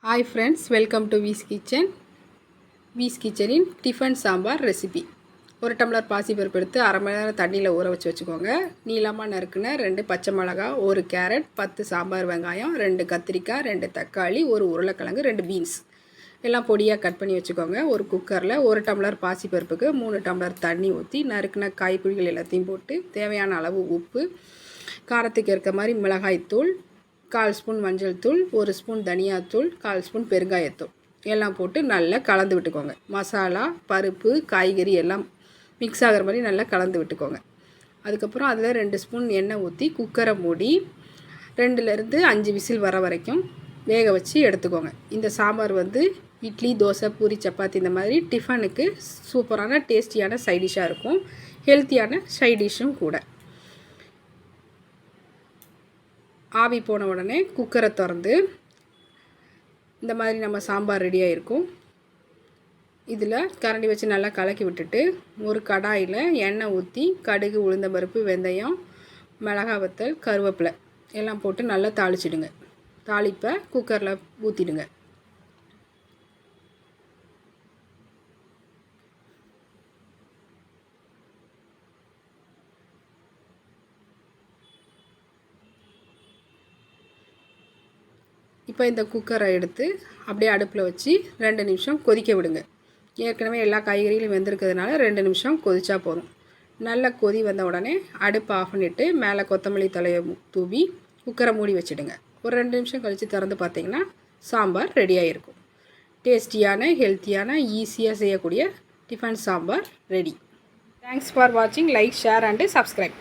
Hi friends, welcome to vskitchen. vskitchen in Tiffin Sambar recipe. ஒரு tumbler பாசிப்பருப்பு எடுத்து அரை மணி நேரம் தண்ணியில் ஊற வச்சுக்கோங்க. நீளமாக நறுக்குன 2 பச்சை மிளகாய், 1 கேரட், 10 சாம்பார் வெங்காயம், 2 கத்திரிக்காய், 2 தக்காளி, 1 உருளைக்கிழங்கு, 2 பீன்ஸ் எல்லாம் பொடியாக கட் பண்ணி வச்சுக்கோங்க. ஒரு குக்கரில் 1 டம்ளர் பாசிப்பருப்புக்கு 3 டம்ளர் தண்ணி ஊற்றி நறுக்குன காய்கறிகள் எல்லாத்தையும் போட்டு தேவையான அளவு உப்பு, காரத்துக்கு ஏற்ற மாதிரி மிளகாய்த்தூள், 1/4 ஸ்பூன் மஞ்சள் தூள், 1 ஸ்பூன் தனியாத்தூள், 1/4 ஸ்பூன் பெருங்காயத்தூள் எல்லாம் போட்டு நல்லா கலந்து விட்டுக்கோங்க. மசாலா, பருப்பு, காய்கறி எல்லாம் மிக்ஸ் ஆகிற மாதிரி நல்லா கலந்து விட்டுக்கோங்க. அதுக்கப்புறம் அதில் 2 ஸ்பூன் எண்ணெய் ஊற்றி குக்கரை மூடி 2லேருந்து 5 விசில் வர வரைக்கும் வேக வச்சு எடுத்துக்கோங்க. இந்த சாம்பார் இட்லி, தோசை, பூரி, சப்பாத்தி இந்த மாதிரி டிஃபனுக்கு சூப்பரான டேஸ்டியான சைடிஷ்ஷாக இருக்கும். ஹெல்த்தியான சைடிஷ்ஷும் கூட. ஆவி போன உடனே குக்கரை திறந்து இந்த மாதிரி நம்ம சாம்பார் ரெடியாக இருக்கும். இதில் கரண்டி வச்சு நல்லா கலக்கி விட்டுட்டு ஒரு கடாயில் எண்ணெய் ஊற்றி கடுகு, உளுந்தம்பருப்பு, வெந்தயம், மிளகாய் வத்தல், கருவேப்பிலை எல்லாம் போட்டு நல்லா தாளிச்சிடுங்க. தாளிப்பை குக்கரில் ஊற்றிடுங்க. இப்போ இந்த குக்கரை எடுத்து அப்படியே அடுப்பில் வச்சு 2 நிமிஷம் கொதிக்க விடுங்க. ஏற்கனவே எல்லா காய்கறிகளும் வெந்திருக்கிறதுனால 2 நிமிஷம் கொதிச்சா போதும். நல்ல கொதி வந்த உடனே அடுப்பு ஆஃப் பண்ணிவிட்டு மேலே கொத்தமல்லி தழையை தூவி குக்கரை மூடி வச்சுடுங்க. ஒரு 2 நிமிஷம் கழித்து திறந்து பார்த்தீங்கன்னா சாம்பார் ரெடியாக இருக்கும். டேஸ்டியான, ஹெல்த்தியான, ஈஸியாக செய்யக்கூடிய tiffin sambar ready. Thanks for வாட்சிங். Like, share and subscribe.